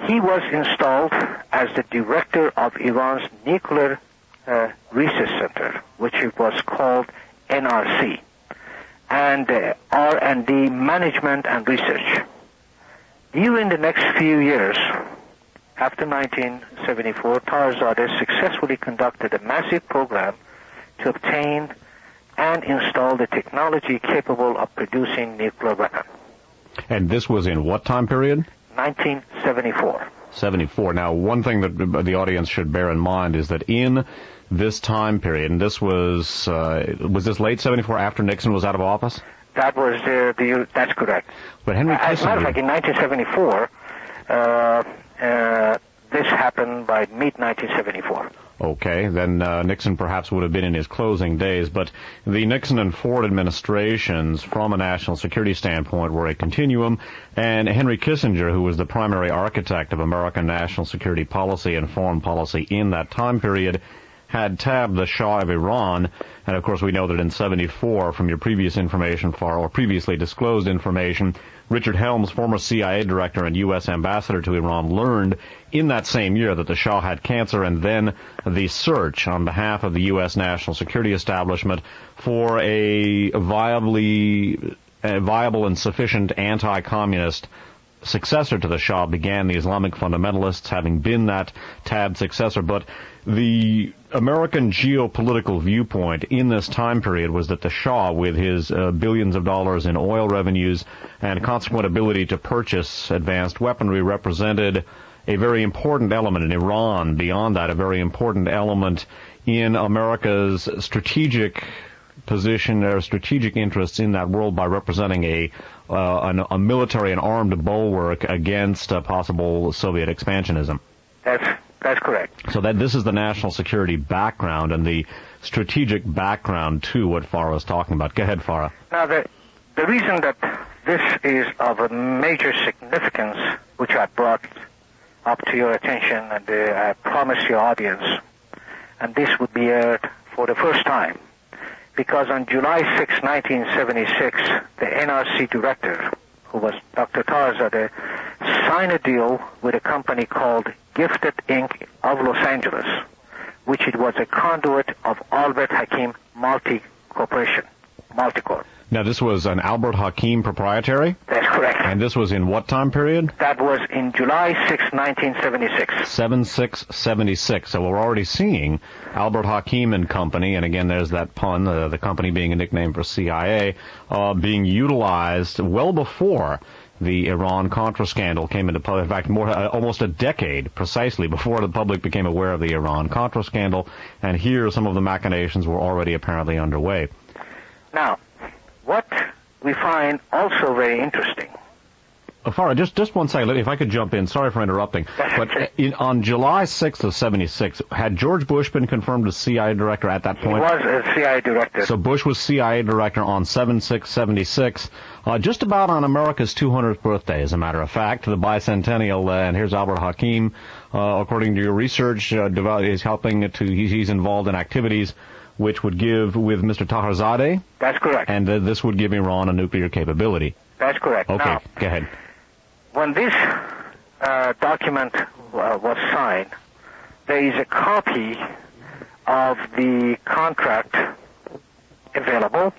He was installed as the director of Iran's nuclear research center, which it was called NRC, and R&D management and research. During the next few years, after 1974, Tarzadeh successfully conducted a massive program to obtain and install the technology capable of producing nuclear weapons. And this was in what time period? 1974. 74. Now, one thing that the audience should bear in mind is that in this time period, and this was this late 74 after Nixon was out of office? That was that's correct. But Henry Kissinger, as a matter of fact, in 1974, this happened by mid-1974. Okay, then Nixon perhaps would have been in his closing days, but the Nixon and Ford administrations, from a national security standpoint, were a continuum, and Henry Kissinger, who was the primary architect of American national security policy and foreign policy in that time period, had tabbed the Shah of Iran, and of course we know that in 74, from your previous information, or previously disclosed information, Richard Helms, former CIA director and U.S. ambassador to Iran, learned in that same year that the Shah had cancer, and then the search on behalf of the U.S. national security establishment for a viable and sufficient anti-communist successor to the Shah began, the Islamic fundamentalists having been that tabbed successor. But the American geopolitical viewpoint in this time period was that the Shah, with his billions of dollars in oil revenues and consequent ability to purchase advanced weaponry, represented a very important element in Iran. Beyond that, a very important element in America's strategic position or strategic interests in that world by representing a military and armed bulwark against possible Soviet expansionism. That's correct. So that this is the national security background and the strategic background to what Fara is talking about. Go ahead, Fara. Now, the reason that this is of a major significance, which I brought up to your attention and I promised your audience, and this would be aired for the first time, because on July 6, 1976, the NRC director, who was Dr. Tarzadeh, signed a deal with a company called Gifted Inc. of Los Angeles, which it was a conduit of Albert Hakim Multicorp. Now, this was an Albert Hakim proprietary? That's correct. And this was in what time period? That was in July 6, 1976. 76. So we're already seeing Albert Hakim and Company, and again, there's that pun, the company being a nickname for CIA, being utilized well before the Iran-Contra scandal came into public. In fact, almost a decade precisely before the public became aware of the Iran-Contra scandal, and here some of the machinations were already apparently underway. Now, what we find also very interesting. Fara, just 1 second, if I could jump in. Sorry for interrupting. But on July 6th of 76, had George Bush been confirmed as CIA director at that point? He was a CIA director. So Bush was CIA director on 7/6/76, just about on America's 200th birthday, as a matter of fact, the bicentennial. And here's Albert Hakim, according to your research, is helping he's involved in activities which would give with Mr. Taharzadeh? That's correct. And this would give Iran a nuclear capability? That's correct. Okay, now, go ahead. When this document was signed, there is a copy of the contract available,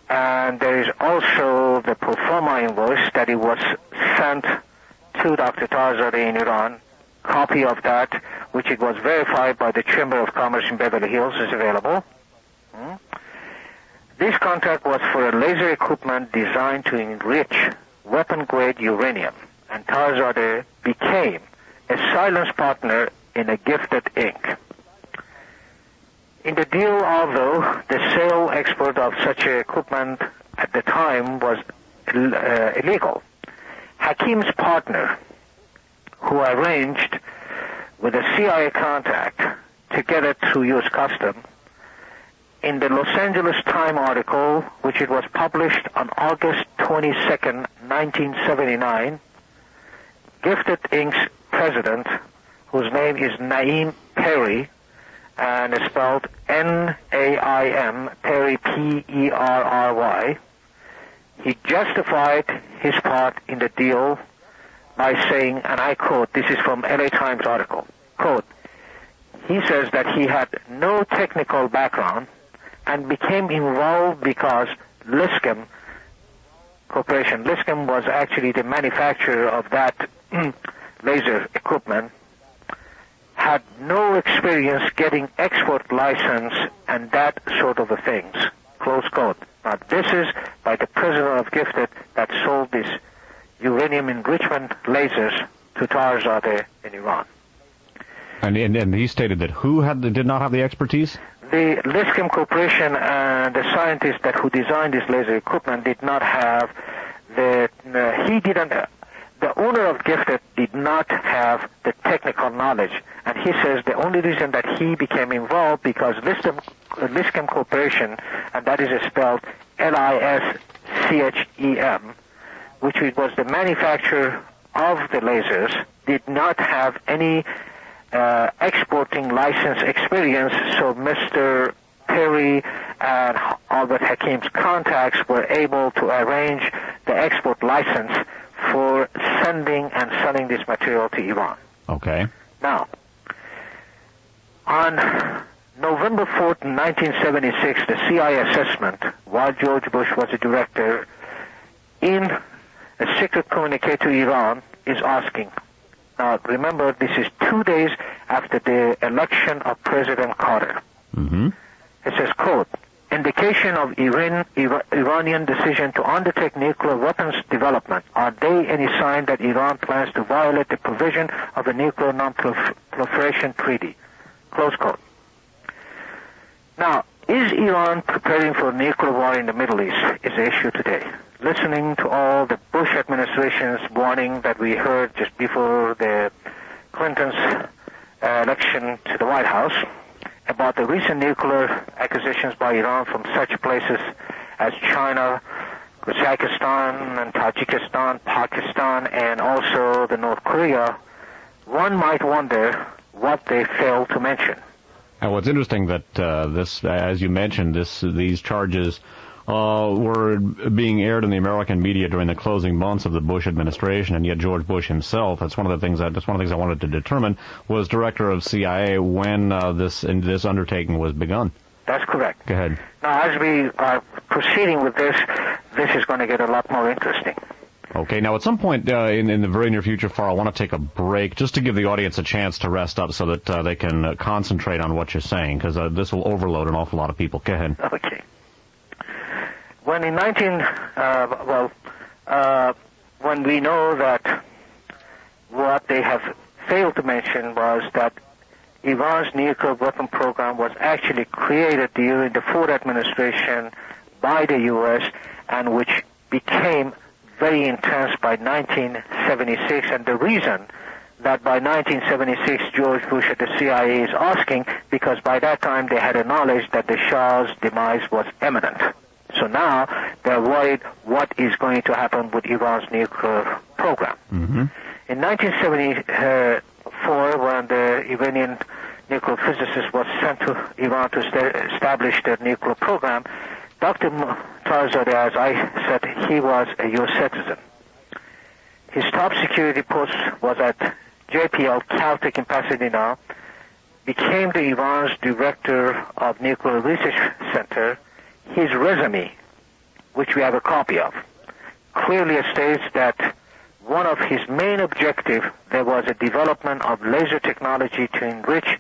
and there is also the pro forma invoice that it was sent to Dr. Tarzadeh in Iran. Copy of that, which it was verified by the Chamber of Commerce in Beverly Hills, is available. This contract was for a laser equipment designed to enrich weapon-grade uranium, and Tarzadeh became a silence partner in a Gifted Inc. In the deal, although the sale export of such equipment at the time was illegal, Hakim's partner, who arranged with a CIA contact to get it through U.S. Customs, in the Los Angeles Times article, which it was published on August 22nd, 1979, Gifted Inc.'s president, whose name is Naim Perry, and is spelled N-A-I-M, Perry, P-E-R-R-Y, he justified his part in the deal by saying, and I quote, this is from LA Times article, quote, he says that he had no technical background and became involved because Liscom Corporation, Liscom was actually the manufacturer of that laser equipment, had no experience getting export license and that sort of things, close quote. Now this is by the president of Gifted that sold these uranium enrichment lasers to Tarzadeh in Iran. And he stated that who did not have the expertise? The Liscom Corporation and the scientists who designed this laser equipment did not have the owner of Gifted did not have the technical knowledge, and he says the only reason that he became involved because Liscom Corporation, and that is spelled L-I-S-C-H-E-M, which was the manufacturer of the lasers, did not have any exporting license experience, so Mr. Perry and Albert Hakim's contacts were able to arrange the export license for sending and selling this material to Iran. Okay. Now, on November 4th, 1976, the CIA assessment, while George Bush was a director, in a secret communique to Iran, is asking, now remember this is 2 days after the election of President Carter. Mm-hmm. It says, quote, indication of Iranian decision to undertake nuclear weapons development. Are they any sign that Iran plans to violate the provision of a nuclear non-proliferation treaty? Close quote. Now, is Iran preparing for a nuclear war in the Middle East is the issue today. Listening to all the Bush administration's warning that we heard just before the Clinton's election to the White House about the recent nuclear acquisitions by Iran from such places as China, Kazakhstan, and Tajikistan, Pakistan, and also the North Korea, one might wonder what they failed to mention. And what's interesting that this, as you mentioned, these charges were being aired in the American media during the closing months of the Bush administration, and yet George Bush himself, that's one of the things I wanted to determine, was director of CIA when this undertaking was begun. That's correct. Go ahead. Now, as we are proceeding with this is going to get a lot more interesting. Okay, now at some point in the very near future, Fara, I want to take a break just to give the audience a chance to rest up so that they can concentrate on what you're saying, because this will overload an awful lot of people. Go ahead. Okay. When when we know that what they have failed to mention was that Iran's nuclear weapon program was actually created during the Ford administration by the U.S. and which became very intense by 1976, and the reason that by 1976 George Bush at the CIA is asking because by that time they had a knowledge that the Shah's demise was imminent. So now they're worried what is going to happen with Iran's nuclear program. Mm-hmm. In 1974, when the Iranian nuclear physicist was sent to Iran to establish their nuclear program, Dr. Tarzadeh, as I said, he was a U.S. citizen. His top security post was at JPL Caltech in Pasadena, became the Iran's director of Nuclear Research Center. His resume, which we have a copy of, clearly states that one of his main objectives, there was a development of laser technology to enrich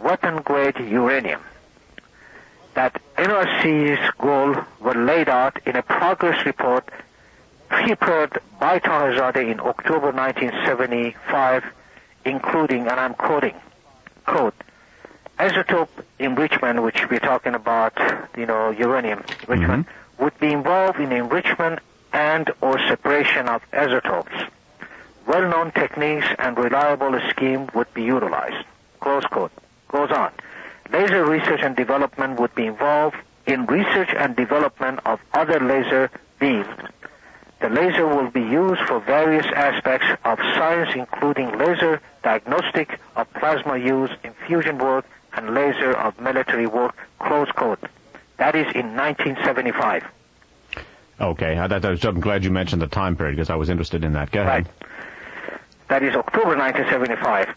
weapon-grade uranium. That NRC's goals were laid out in a progress report prepared by Tarzadeh in October 1975, including, and I'm quoting, quote, isotope enrichment, which we're talking about, uranium enrichment, would be involved in enrichment and or separation of isotopes. Well-known techniques and reliable scheme would be utilized. Close quote. Goes on. Laser research and development would be involved in research and development of other laser beams. The laser will be used for various aspects of science, including laser diagnostic of plasma use in fusion work and laser of military work, close quote. That is in 1975. Okay, I'm glad you mentioned the time period because I was interested in that. Go ahead. Right. That is October 1975.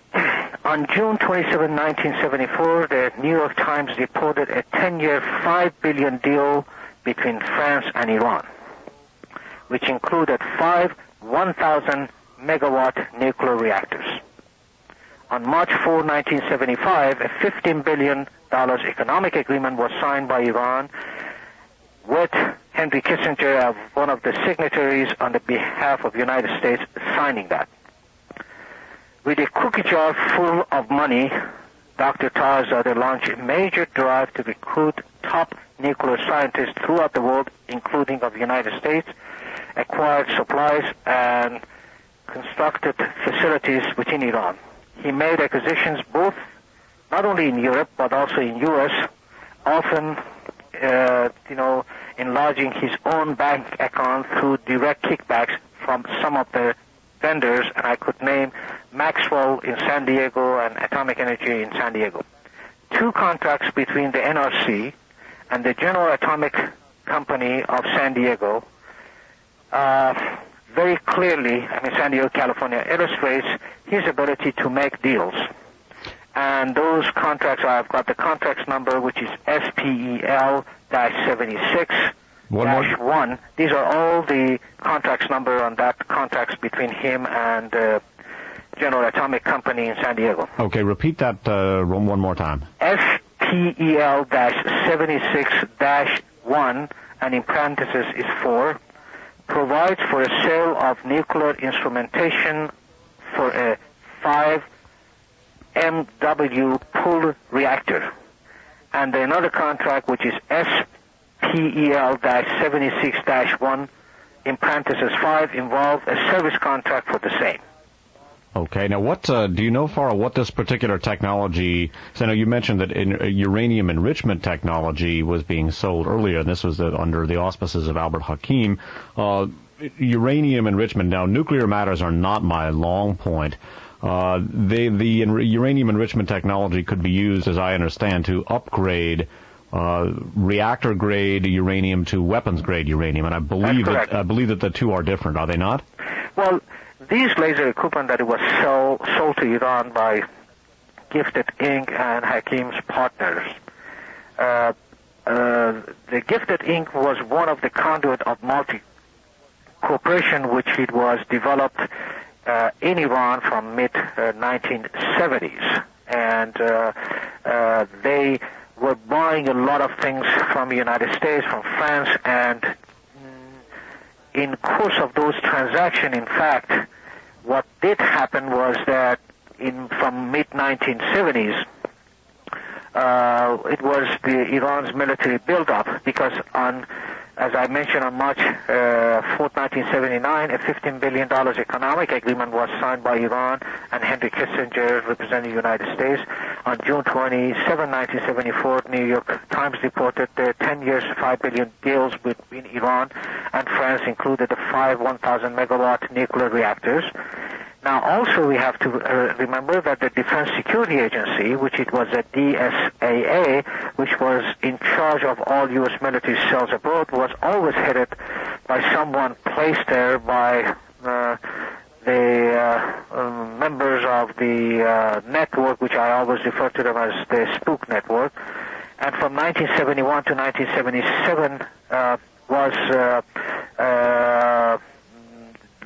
On June 27, 1974, the New York Times reported a 10-year, $5 billion deal between France and Iran, which included 5 1,000-megawatt nuclear reactors. On March 4, 1975, a $15 billion economic agreement was signed by Iran with Henry Kissinger as one of the signatories on the behalf of the United States signing that. With a cookie jar full of money, Dr. Tarzadeh launched a major drive to recruit top nuclear scientists throughout the world, including of the United States, acquired supplies, and constructed facilities within Iran. He made acquisitions both not only in Europe but also in U.S., often enlarging his own bank account through direct kickbacks from some of the vendors, and I could name Maxwell in San Diego and Atomic Energy in San Diego. 2 contracts between the NRC and the General Atomic Company of San Diego very clearly, San Diego, California, illustrates his ability to make deals. And those contracts, I've got the contracts number, which is SPEL-76-1. These are all the contracts number on that contracts between him and General Atomic Company in San Diego. Okay, repeat that one more time. SPEL-76-1, and in parentheses is 4, provides for a sale of nuclear instrumentation for a 5 MW pool reactor. And another contract, which is SPEL-76-1, in parentheses 5, involved a service contract for the same. Okay. Now, what do you know, Fara, what this particular technology? So I know you mentioned that uranium enrichment technology was being sold earlier, and this was under the auspices of Albert Hakim. Uranium enrichment. Now, nuclear matters are not my long point. Uranium enrichment technology could be used, as I understand, to upgrade reactor-grade uranium to weapons-grade uranium, and I believe that the two are different. Are they not? Well, these laser equipment that it was sold to Iran by Gifted Inc. and Hakim's partners. The Gifted Inc. was one of the conduit of multi-corporation, which it was developed in Iran from mid-1970s. And they were buying a lot of things from the United States, from France, and in course of those transactions, in fact, what did happen was that from mid-1970s, it was Iran's military build-up, because as I mentioned, on March 4th, 1979, a $15 billion economic agreement was signed by Iran and Henry Kissinger, representing the United States. On June 27, 1974, New York Times reported the 10 years, $5 billion deals between Iran and France included the 5 1,000-megawatt nuclear reactors. Now, also we have to remember that the Defense Security Agency, which it was a DSAA, which was in charge of all U.S. military sales abroad, was always headed by someone placed there by the members of the network, which I always refer to them as the Spook Network. And from 1971 to 1977 was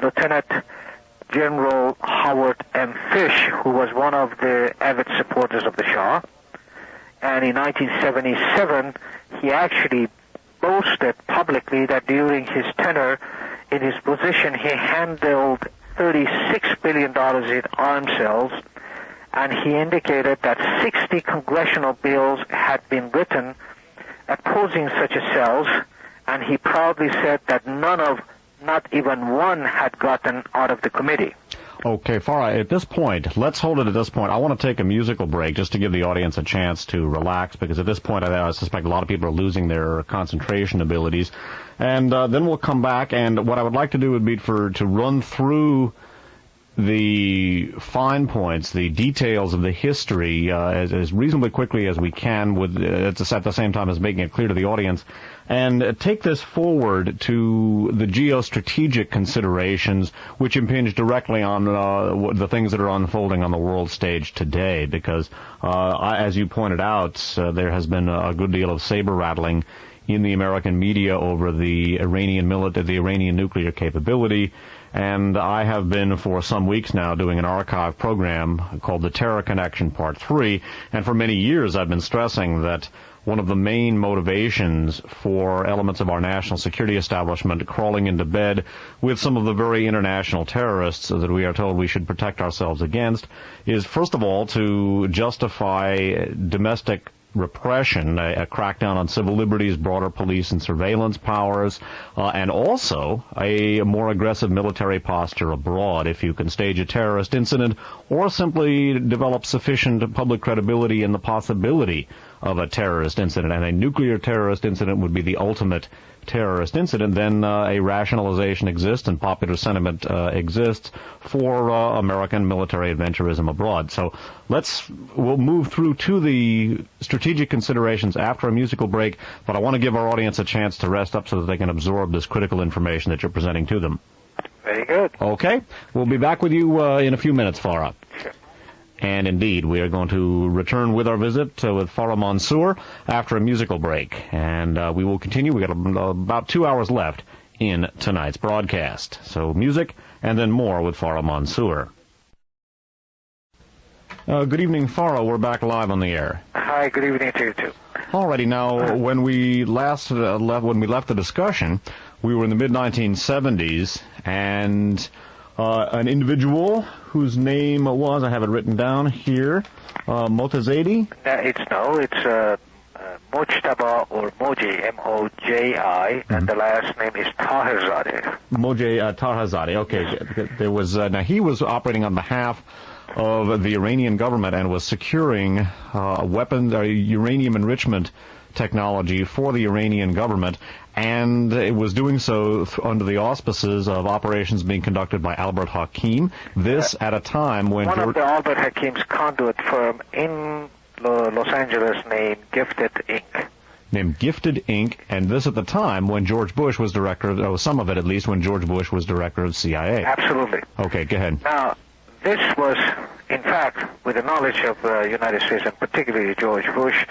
Lieutenant General Howard M. Fish, who was one of the avid supporters of the Shah. And in 1977, he actually boasted publicly that during his tenure in his position, he handled $36 billion in arms sales, and he indicated that 60 congressional bills had been written opposing such a sales, and he proudly said that not even one had gotten out of the committee. Okay, Fara, at this point, let's hold it at this point. I want to take a musical break just to give the audience a chance to relax, because at this point I suspect a lot of people are losing their concentration abilities. And then we'll come back, and what I would like to do would be to run through the fine points, the details of the history as reasonably quickly as we can, with at the same time as making it clear to the audience, and take this forward to the geostrategic considerations which impinge directly on the things that are unfolding on the world stage today. Because, as you pointed out, there has been a good deal of saber rattling in the American media over the Iranian nuclear capability. And I have been for some weeks now doing an archive program called The Terror Connection Part 3. And for many years I've been stressing that one of the main motivations for elements of our national security establishment crawling into bed with some of the very international terrorists that we are told we should protect ourselves against is, first of all, to justify domestic repression, a crackdown on civil liberties, broader police and surveillance powers, and also a more aggressive military posture abroad. If you can stage a terrorist incident or simply develop sufficient public credibility in the possibility of a terrorist incident, and a nuclear terrorist incident would be the ultimate terrorist incident, then a rationalization exists and popular sentiment exists for American military adventurism abroad. So we'll move through to the strategic considerations after a musical break, but I want to give our audience a chance to rest up so that they can absorb this critical information that you're presenting to them. Very good. Okay. We'll be back with you in a few minutes, Fara. Sure. And indeed, we are going to return with our visit with Fara Mansoor after a musical break. And we will continue. We've got about 2 hours left in tonight's broadcast. So music and then more with Fara Mansoor. Good evening, Fara. We're back live on the air. Hi, good evening to you too. Alrighty, now when we left the discussion, we were in the mid-1970s, and an individual whose name was, I have it written down here, Motazadi? It's Mojtaba or Moji, M-O-J-I, and the last name is Taherzadeh. Taherzadeh, okay. There was, now he was operating on behalf of the Iranian government and was securing uranium enrichment technology for the Iranian government, and it was doing so under the auspices of operations being conducted by Albert Hakim. This at a time when one of the Albert Hakim's conduit firm in Los Angeles named Gifted Inc. Named Gifted Inc., and this at the time when George Bush was director, some of it at least, when George Bush was director of CIA. Absolutely. Okay, go ahead. Now, this was, in fact, with the knowledge of the United States and particularly George Bush,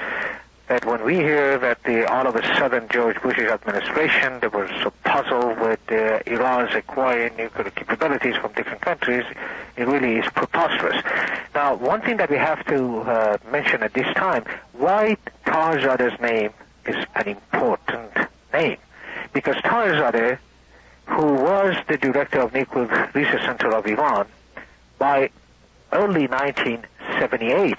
that when we hear that all of a sudden George Bush's administration, they were so puzzled with Iran's acquiring nuclear capabilities from different countries, it really is preposterous. Now, one thing that we have to mention at this time, why Taherzadeh's name is an important name. Because Taherzadeh, who was the director of Nuclear Research Center of Iran, by early 1978,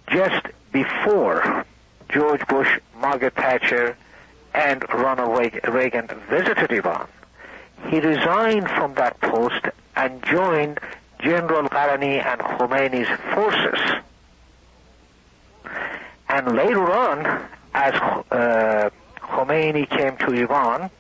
just before George Bush, Margaret Thatcher, and Ronald Reagan visited Iran, he resigned from that post and joined General Qarani and Khomeini's forces. And later on, as Khomeini came to Iran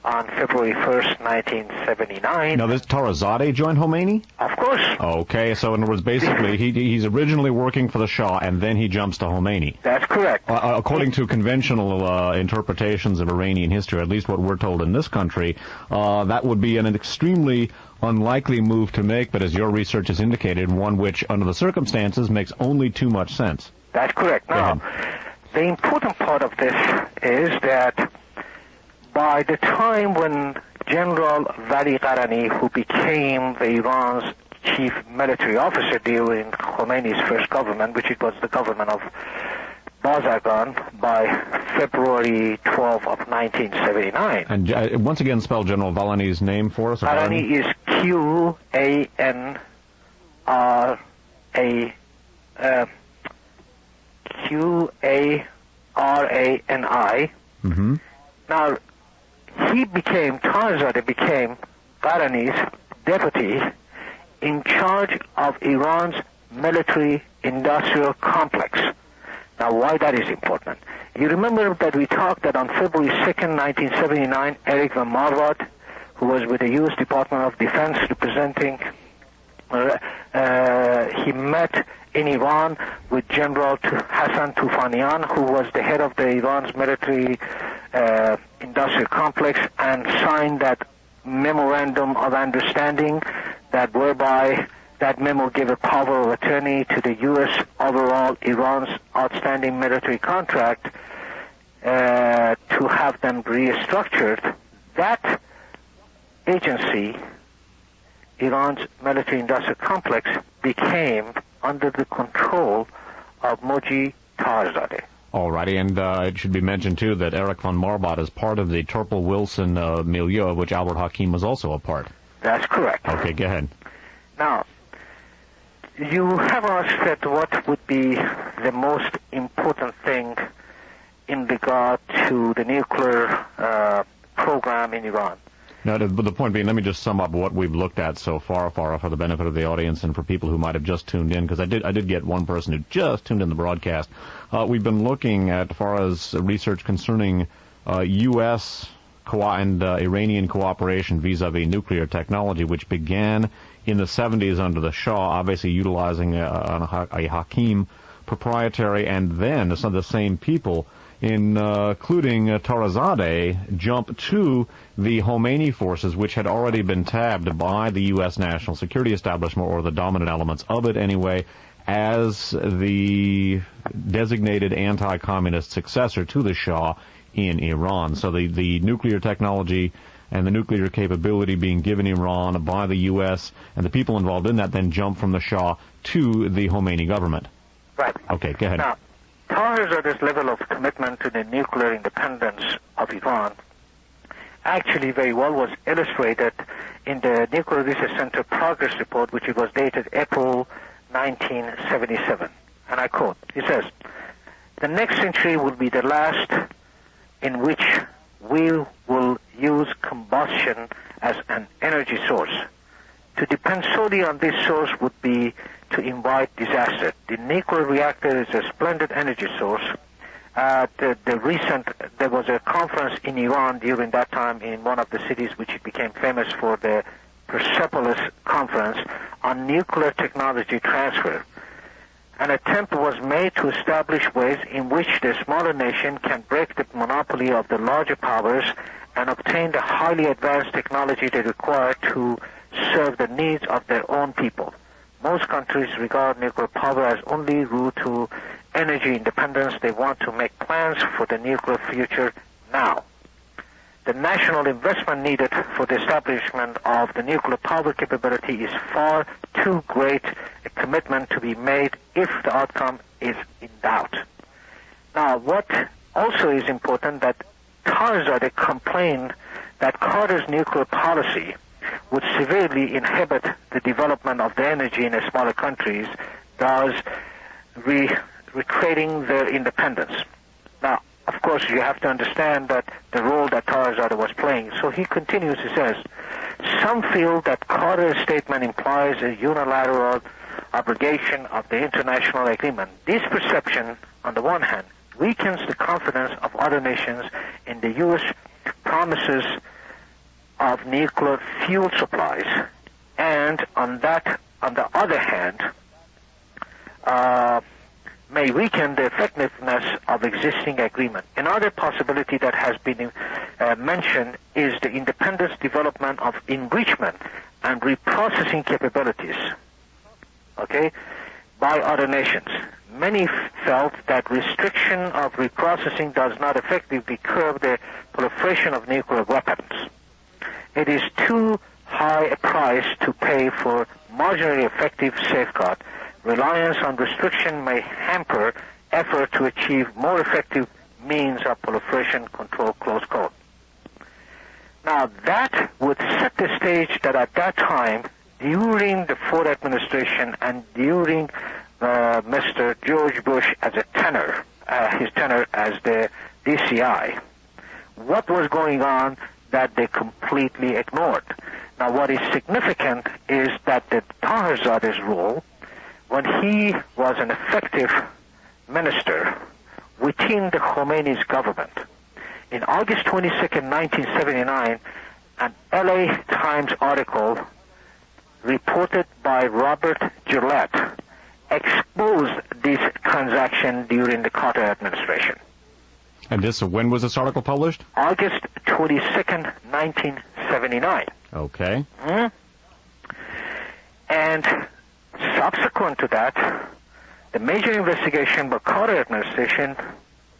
on February 1st, 1979. Now, this Taherzadeh joined Khomeini? Of course. Okay, so in other words, basically, he's originally working for the Shah, and then he jumps to Khomeini. That's correct. According to conventional interpretations of Iranian history, at least what we're told in this country, that would be an extremely unlikely move to make, but as your research has indicated, one which, under the circumstances, makes only too much sense. That's correct. Now, the important part of this is that by the time when General Vali Qarani, who became Iran's chief military officer during Khomeini's first government, which it was the government of Bazargan, by February 12 of 1979. And once again, spell General Valani's name for us. Qarani is Q-A-N-R-A... Q-A-R-A-N-I. Mm-hmm. Now, Taherzadeh became Qarani's deputy in charge of Iran's military-industrial complex. Now, why that is important? You remember that we talked that on February 2nd, 1979, Eric Van Marwat, who was with the U.S. Department of Defense representing He met in Iran with General Hassan Tufanian, who was the head of the Iran's military industrial complex, and signed that memorandum of understanding that whereby that memo gave a power of attorney to the U.S. overall Iran's outstanding military contract to have them restructured. That agency, Iran's military industrial complex, became under the control of Moji Tarzadeh. Alrighty, and it should be mentioned, too, that Erich von Marbot is part of the Turple-Wilson milieu, of which Albert Hakim was also a part. That's correct. Okay, go ahead. Now, you have asked that what would be the most important thing in regard to the nuclear program in Iran. Now, the point being, let me just sum up what we've looked at so far, Fara, for the benefit of the audience and for people who might have just tuned in, because I did get one person who just tuned in the broadcast. We've been looking at Fara's research concerning U.S. and Iranian cooperation vis-a-vis nuclear technology, which began in the 70s under the Shah, obviously utilizing a Hakim proprietary, and then some of the same people, including Tarazadeh, jumped to the Khomeini forces, which had already been tabbed by the U.S. national security establishment, or the dominant elements of it anyway, as the designated anti-communist successor to the Shah in Iran. So the nuclear technology and the nuclear capability being given Iran by the U.S. and the people involved in that then jumped from the Shah to the Khomeini government. Right. Okay, go ahead. Now, Tarzadeh's level of commitment to the nuclear independence of Iran actually very well was illustrated in the Nuclear Research Center Progress Report, which was dated April 1977. And I quote, it says, "The next century will be the last in which we will use combustion as an energy source. To depend solely on this source would be to invite disaster. The nuclear reactor is a splendid energy source." There was a conference in Iran during that time in one of the cities which became famous for the Persepolis Conference on nuclear technology transfer. An attempt was made to establish ways in which the smaller nation can break the monopoly of the larger powers and obtain the highly advanced technology they require to serve the needs of their own people. Most countries regard nuclear power as only route to energy independence. They want to make plans for the nuclear future now. The national investment needed for the establishment of the nuclear power capability is far too great a commitment to be made if the outcome is in doubt. Now, what also is important that Tarzadeh complained that Carter's nuclear policy would severely inhibit the development of the energy in the smaller countries, thus recreating their independence. Now, of course, you have to understand that the role that Tarazadeh was playing. So he continues, he says, "Some feel that Carter's statement implies a unilateral abrogation of the international agreement. This perception, on the one hand, weakens the confidence of other nations in the U.S. promises of nuclear fuel supplies, and on the other hand, may weaken the effectiveness of existing agreement. Another possibility that has been mentioned is the independence development of enrichment and reprocessing capabilities, by other nations. Many felt that restriction of reprocessing does not effectively curb the proliferation of nuclear weapons. It is too high a price to pay for marginally effective safeguard. Reliance on restriction may hamper effort to achieve more effective means of proliferation control," close quote. Now, that would set the stage that at that time, during the Ford administration and during Mr. George Bush as his tenure as the DCI, what was going on that they completely ignored. Now, what is significant is that the Tarzadeh's role, when he was an effective minister within the Khomeini's government, in August 22nd, 1979, an LA Times article reported by Robert Gillette, exposed this transaction during the Carter administration. And when was this article published? August 22nd, 1979. Okay. And subsequent to that, the major investigation by Carter administration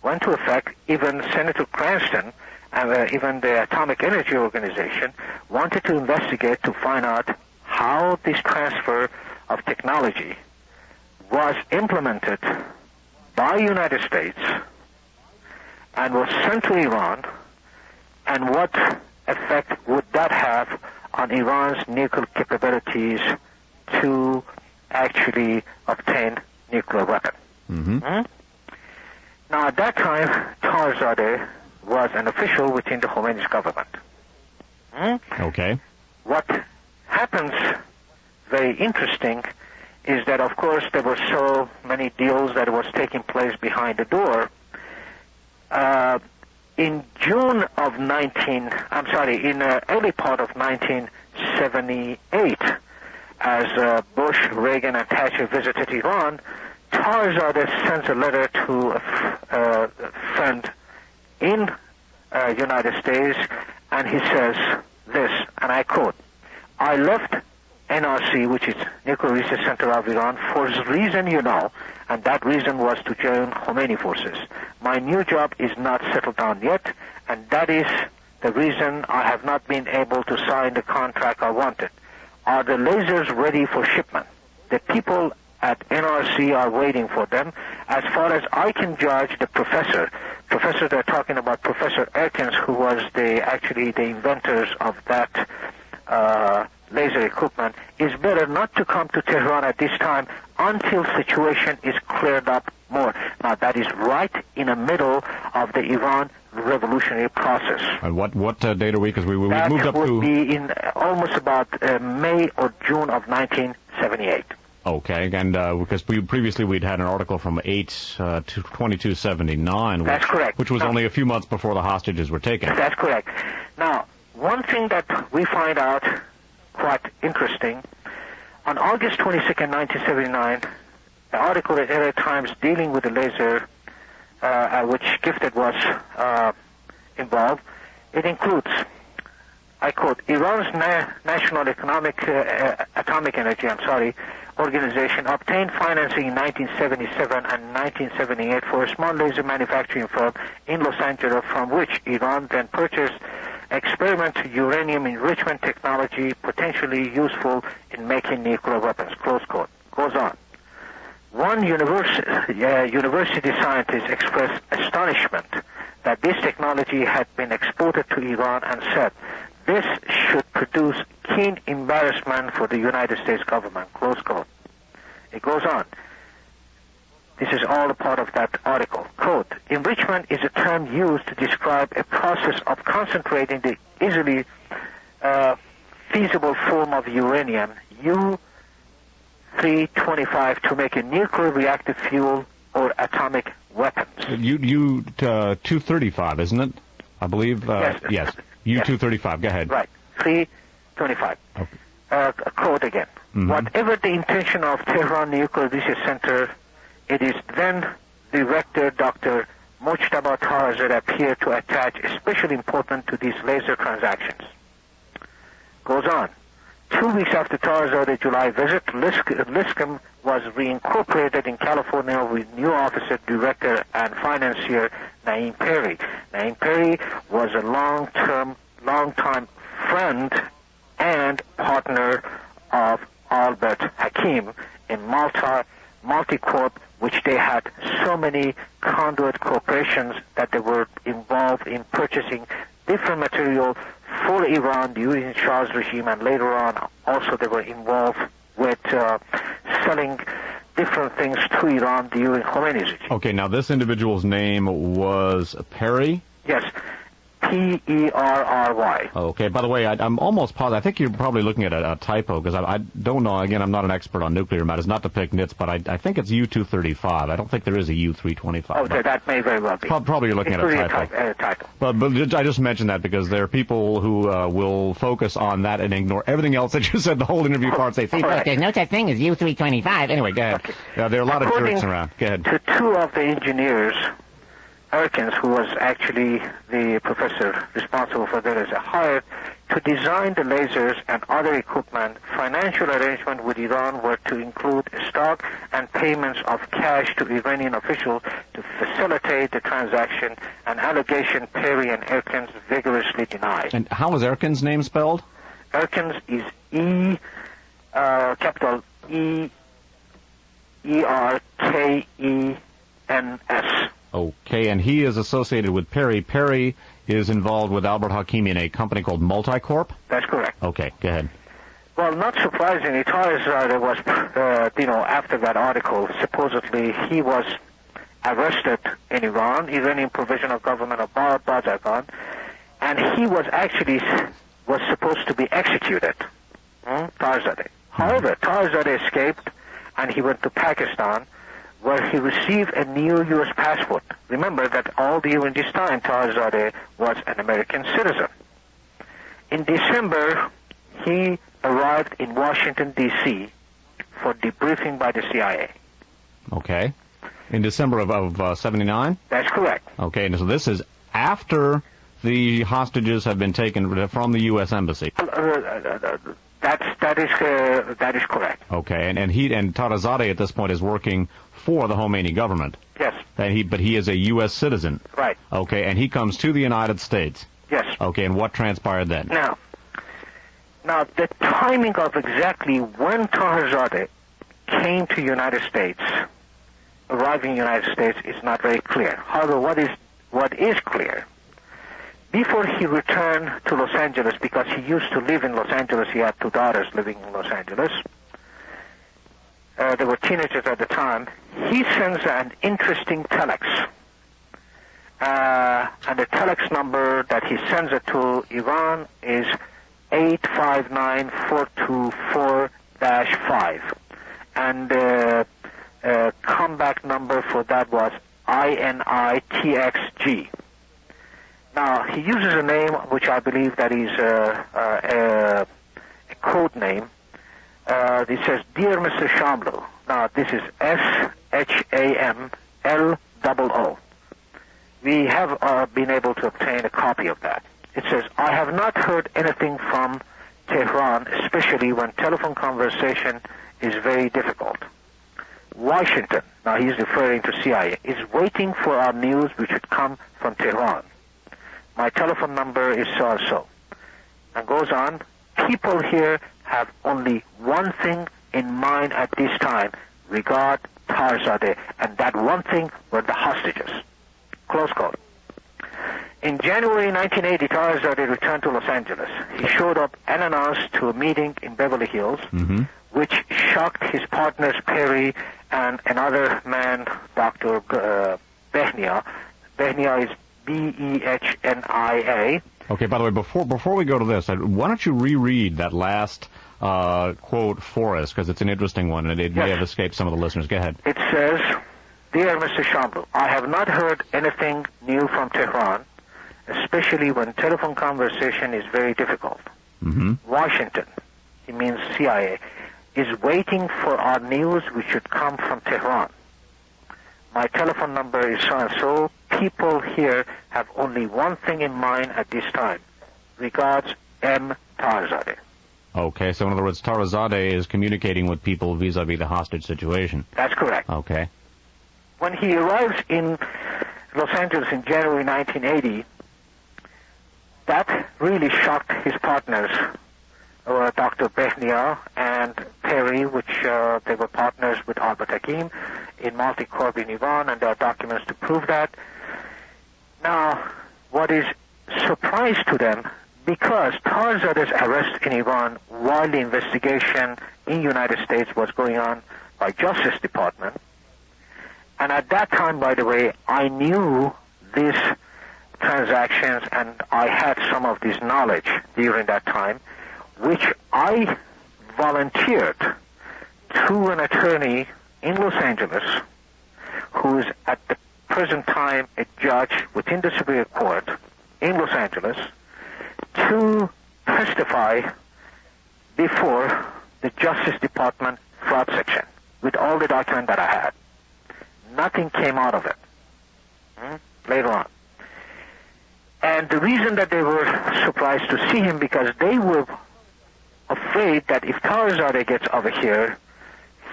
went to effect. Even Senator Cranston and even the Atomic Energy Organization wanted to investigate to find out how this transfer of technology was implemented by United States and was sent to Iran, and what effect would that have on Iran's nuclear capabilities to actually obtain nuclear weapon. Now, at that time, Tarzadeh was an official within the Khomeini's government. Okay. What happens, very interesting, is that, of course, there were so many deals that was taking place behind the door. In early part of 1978, as Bush, Reagan, and Thatcher visited Iran, Tarzadeh sends a letter to a friend in United States, and he says this, and I quote, "I left NRC, which is Nuclear Research Center of Iran, for the reason you know, and that reason was to join Khomeini forces. My new job is not settled down yet, and that is the reason I have not been able to sign the contract I wanted. Are the lasers ready for shipment? The people at NRC are waiting for them. As far as I can judge, the professor they're talking about, Professor Erkins, who was the inventors of that laser equipment, is better not to come to Tehran at this time until situation is cleared up more." Now, that is right in the middle of the Iran revolutionary process. And what date are we? Because we moved up to... That would be in almost about May or June of 1978. Okay, and because we'd had an article from 8/22/79. That's correct. Which was only a few months before the hostages were taken. That's correct. Now, one thing that we find out quite interesting, on August 22nd, 1979, the article in LA Times dealing with the laser, which Gifted was involved, it includes, I quote, "Iran's National Atomic Energy Organization obtained financing in 1977 and 1978 for a small laser manufacturing firm in Los Angeles, from which Iran then purchased experimental uranium enrichment technology potentially useful in making nuclear weapons," close quote. Goes on. One university scientist expressed astonishment that this technology had been exported to Iran and said, "This should produce keen embarrassment for the United States government," close quote. It goes on. This is all a part of that article. Quote, "Enrichment is a term used to describe a process of concentrating the easily feasible form of uranium, U-325, to make a nuclear reactive fuel or atomic weapons." U-235, isn't it? I believe. Yes. U-235. Go ahead. Right. 325. Okay. Quote again. "Whatever the intention of Tehran Nuclear Research Center, it is then Director Dr. Mojtaba Tarzadeh appeared to attach especial importance to these laser transactions." Goes on. 2 weeks after Tarzadeh's July visit, Liscum was reincorporated in California with new officer, director, and financier Naim Perry. Naim Perry was a long-time friend and partner of Albert Hakim in Multicorp, which they had so many conduit corporations that they were involved in purchasing different material for Iran during Shah's regime, and later on also they were involved with selling different things to Iran during Khomeini's regime. Okay, now this individual's name was Perry? Yes, P-E-R-R-Y. Okay. By the way, I'm almost positive. I think you're probably looking at a typo because I don't know. Again, I'm not an expert on nuclear matters, not to pick nits, but I think it's U-235. I don't think there is a U-325. Okay, that may very well be. Probably you're looking at a typo. But I just mentioned that because there are people who will focus on that and ignore everything else that you said the whole interview part. Say, see, but there's no such thing as U-325. Anyway, go ahead. Okay. Yeah, there are a lot of jerks around. Go ahead. To two of the engineers, Erkins, who was actually the professor responsible for that, is hired to design the lasers and other equipment. Financial arrangement with Iran were to include stock and payments of cash to Iranian officials to facilitate the transaction, an allegation Perry and Erkins vigorously denied. And how was Erkins' name spelled? Erkins is capital E-R-K-E-N-S. Okay, and he is associated with Perry. Perry is involved with Albert Hakimi in a company called Multicorp? That's correct. Okay, go ahead. Well, not surprisingly, Tarzada was, after that article, supposedly he was arrested in Iran, Iranian Provisional Government of Bazagan, and he was supposed to be executed, Tarzada. However, Tarzada escaped, and he went to Pakistan, where he received a new U.S. passport. Remember that all during this time, Tarzadeh was an American citizen. In December, he arrived in Washington, D.C. for debriefing by the CIA. Okay. In December of 79? That's correct. Okay, and so this is after the hostages have been taken from the U.S. Embassy. That is correct. Okay, and Tarazadeh at this point is working for the Khomeini government. Yes. But he is a U.S. citizen. Right. Okay, and he comes to the United States. Yes. Okay, and what transpired then? Now, the timing of exactly when Tarazadeh came to United States, arriving in the United States, is not very clear. However, what is clear, before he returned to Los Angeles, because he used to live in Los Angeles, he had two daughters living in Los Angeles. They were teenagers at the time. He sends an interesting telex. And the telex number that he sends it to Iran is 859424-5. And the comeback number for that was INITXG. Now, he uses a name which I believe that is a code name. He says, "Dear Mr. Shamlo." Now, this is SHAMLOO. We have been able to obtain a copy of that. It says, "I have not heard anything from Tehran, especially when telephone conversation is very difficult. Washington," now he's referring to CIA, "is waiting for our news which should come from Tehran. My telephone number is so-and-so." And goes on, "People here have only one thing in mind at this time, regard Tarzadeh, and that one thing were the hostages." Close quote. In January 1980, Tarzadeh returned to Los Angeles. He showed up unannounced to a meeting in Beverly Hills, which shocked his partners Perry and another man, Dr. Behnia. Behnia is Behnia. Okay, by the way, before we go to this, why don't you reread that last quote for us, because it's an interesting one, and it may have escaped some of the listeners. Go ahead. It says, "Dear Mr. Shamlo, I have not heard anything new from Tehran, especially when telephone conversation is very difficult. Washington," he means CIA, "is waiting for our news which should come from Tehran. My telephone number is so-and-so. People here have only one thing in mind at this time. Regards, M. Tarzadeh." Okay, so in other words, Tarazadeh is communicating with people vis-a-vis the hostage situation. That's correct. Okay. When he arrives in Los Angeles in January 1980, that really shocked his partners, Dr. Behnia and Perry, which they were partners with Albert Hakim in Multicorp in Iran, and there are documents to prove that. Now, what is surprise to them, because Tarzadeh's arrest in Iran while the investigation in the United States was going on by Justice Department, and at that time, by the way, I knew this transactions, and I had some of this knowledge during that time, which I volunteered to an attorney in Los Angeles who is at the present time a judge within the Superior Court in Los Angeles to testify before the Justice Department fraud section with all the documents that I had. Nothing came out of it later on. And the reason that they were surprised to see him, because they were afraid that if Tarzadeh gets over here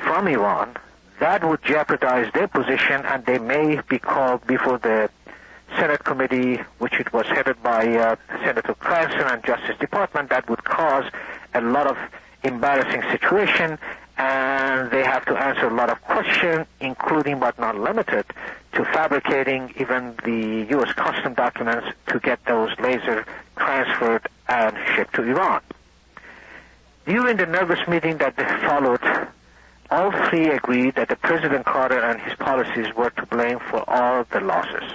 from Iran, that would jeopardize their position, and they may be called before the Senate committee, which it was headed by Senator Cranston and Justice Department. That would cause a lot of embarrassing situation, and they have to answer a lot of questions, including but not limited to fabricating even the U.S. custom documents to get those lasers transferred and shipped to Iran. During the nervous meeting that followed, all three agreed that the President Carter and his policies were to blame for all the losses.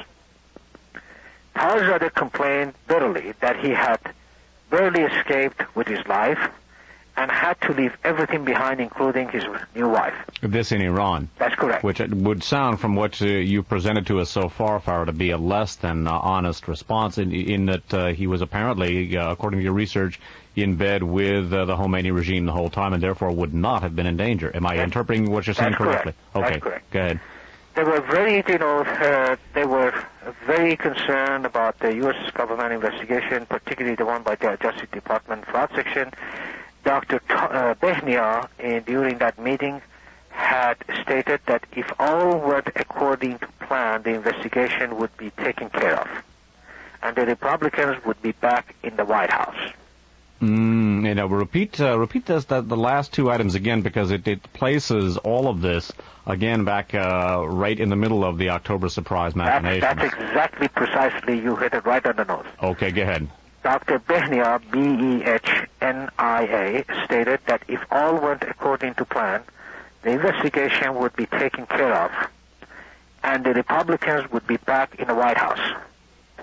Tarzadeh complained bitterly that he had barely escaped with his life and had to leave everything behind, including his new wife. This in Iran. That's correct. Which would sound, from what you presented to us so far, Fara, to be a less than honest response in that he was apparently, according to your research, in bed with the Khomeini regime the whole time and therefore would not have been in danger. Am I interpreting what you're saying correctly? Correct. Okay, that's correct. Go ahead. They were very concerned about the U.S. government investigation, particularly the one by the Justice Department fraud section. Dr. Behnia, during that meeting, had stated that if all went according to plan, the investigation would be taken care of, and the Republicans would be back in the White House. Repeat the last two items again, because it places all of this again back right in the middle of the October surprise machinations. That's exactly, precisely, you hit it right on the nose. Okay, go ahead. Dr. Behnia, B-E-H-N-I-A, stated that if all went according to plan, the investigation would be taken care of, and the Republicans would be back in the White House.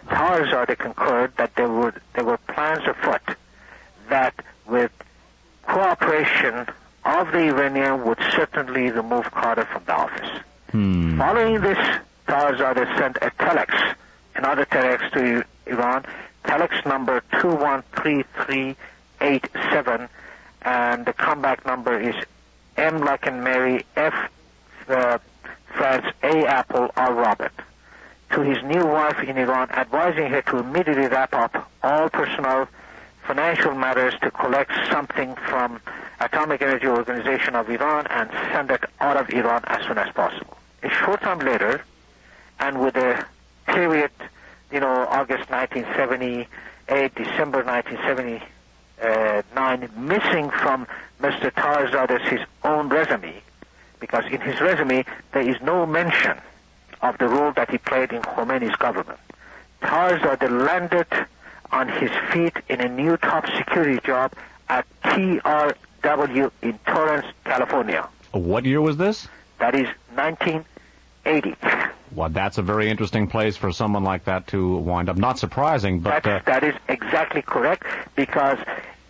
Tarzadeh concurred that there were plans afoot that with cooperation of the Iranian would certainly remove Carter from the office. Following this, Tarzadeh sent a telex, another telex to Iran, telex number 213387, and the comeback number is M like in Mary, F France, A Apple, R Robert, to his new wife in Iran, advising her to immediately wrap up all personal financial matters to collect something from Atomic Energy Organization of Iran and send it out of Iran as soon as possible. A short time later, and with a period, August 1978, December 1979, missing from Mr. Tarzadeh's his own resume, because in his resume there is no mention of the role that he played in Khomeini's government. Tarzadeh landed on his feet in a new top security job at TRW in Torrance, California. What year was this? That is 1980. Well, that's a very interesting place for someone like that to wind up. Not surprising, but... That is exactly correct, because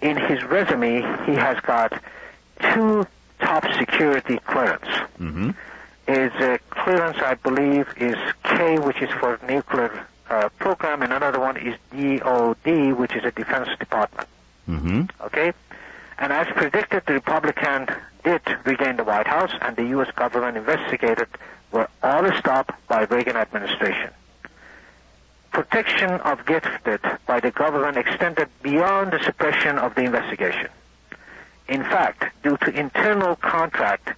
in his resume he has got two top security clearance. His clearance, I believe, is K, which is for nuclear program, and another one is DOD, which is a Defense Department. Okay? And as predicted, the Republican did regain the White House, and the U.S. government investigated were all stopped by Reagan administration. Protection of gifted by the government extended beyond the suppression of the investigation. In fact, due to internal contract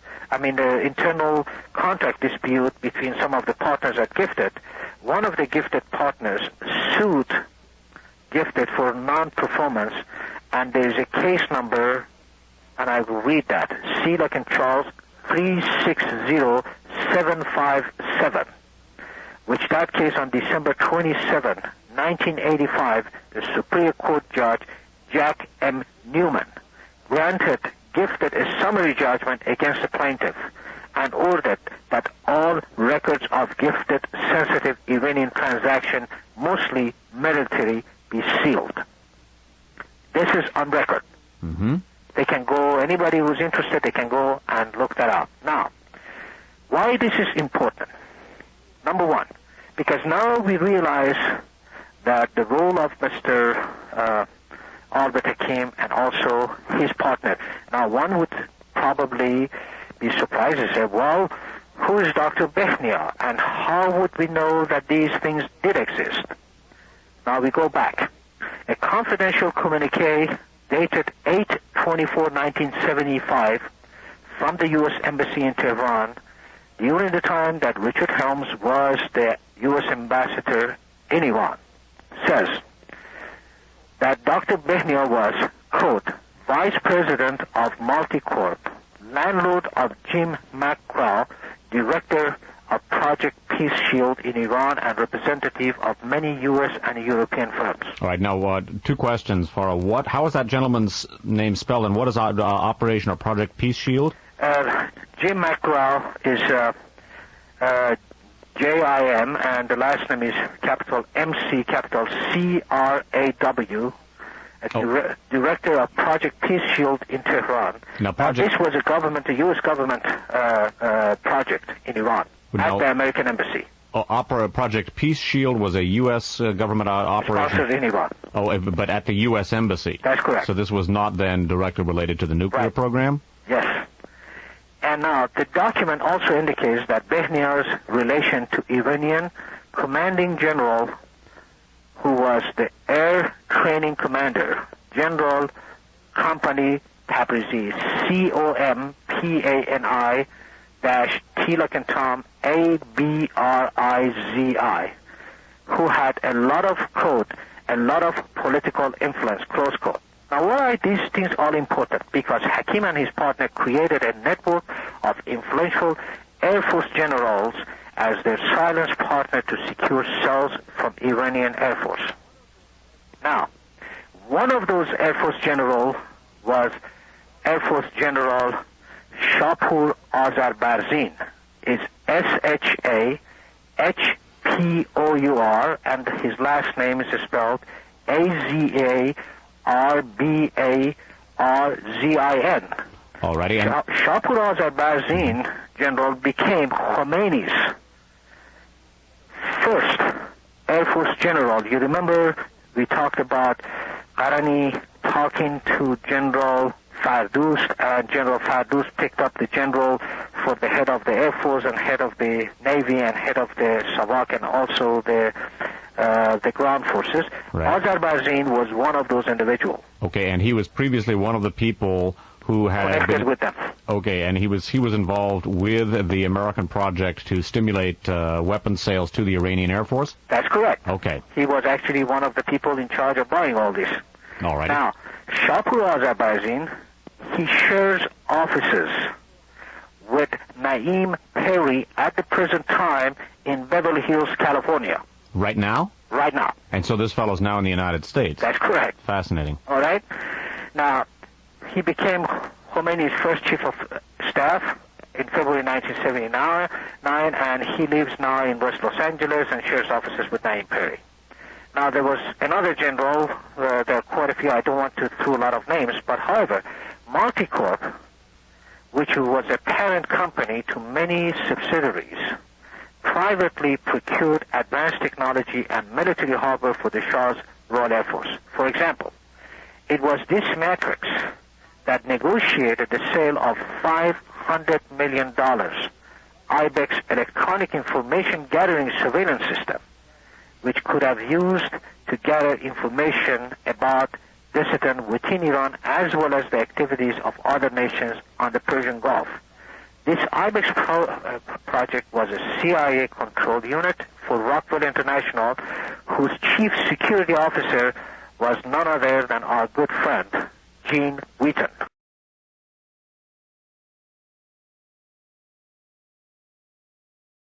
dispute between some of the partners at Gifted, one of the Gifted partners sued Gifted for non-performance, and there is a case number, and I will read that, C like in Charles, 360757, which that case on December 27, 1985, the Superior Court Judge Jack M. Newman granted Gifted a summary judgment against the plaintiff and ordered that all records of gifted, sensitive Iranian transaction, mostly military, be sealed. This is on record. Mm-hmm. They can go, anybody who's interested, they can go and look that up. Now, why this is important? Number one, because now we realize that the role of Mr. Albert Hakim and also his partner. Now, one would probably be surprised and say, well, who is Dr. Behnia, and how would we know that these things did exist? Now we go back. A confidential communique dated 8/24/1975 from the U.S. Embassy in Tehran during the time that Richard Helms was the U.S. ambassador in Iran says that Dr. Behnia was, quote, Vice President of Multicorp, landlord of Jim McGraw, Director of Project Peace Shield in Iran, and representative of many U.S. and European firms. All right, now, two questions, Fara. How is that gentleman's name spelled, and what is Operation or Project Peace Shield? Jim McGraw is J-I-M, and the last name is capital M-C, capital C-R-A-W, Director of Project Peace Shield in Tehran. Now, this was a U.S. government project in Iran at the American Embassy. Project Peace Shield was a U.S. government operation? Sponsored in Iran. Oh, but at the U.S. Embassy? That's correct. So this was not then directly related to the nuclear program? Yes. And now, the document also indicates that Behnia's relation to Iranian commanding general, who was the air training commander, General Company Tabrizi, C-O-M-P-A-N-I T like and Tom A-B-R-I-Z-I, who had a lot of political influence, close quote. Now, why are these things all important? Because Hakim and his partner created a network of influential Air Force generals as their silence partner to secure cells from Iranian Air Force. Now, one of those Air Force generals was Air Force General Shapur Azarbarzin. Is S-H-A-H-P-O-U-R, and his last name is spelled A-Z-A-R-B-A-R-Z-I-N. Alrighty. Shapur Azarbarzin, General, became Khomeini's first Air Force General. You remember we talked about Qarani talking to General Fardoust, and General Fardoust picked up the general for the head of the Air Force and head of the Navy and head of the SAVAK and also the ground forces. Right. Azarbarzin was one of those individuals. Okay, and he was previously one of the people who had connected with them. Okay, and he was involved with the American project to stimulate weapons sales to the Iranian Air Force? That's correct. Okay. He was actually one of the people in charge of buying all this. All right. Now, Shapur Azarbarzin, he shares offices with Naeem Perry at the present time in Beverly Hills, California. Right now? Right now. And so this fellow's now in the United States? That's correct. Fascinating. All right. Now, he became Khomeini's first chief of staff in February 1979, and he lives now in West Los Angeles and shares offices with Naeem Perry. Now, there was another general, there are quite a few, I don't want to throw a lot of names, but however, Multicorp, which was a parent company to many subsidiaries, privately procured advanced technology and military hardware for the Shah's Royal Air Force. For example, it was this matrix that negotiated the sale of $500 million IBEX electronic information gathering surveillance system, which could have used to gather information about dissident within Iran as well as the activities of other nations on the Persian Gulf. This IBEX project was a CIA-controlled unit for Rockwell International, whose chief security officer was none other than our good friend, Gene Wheaton.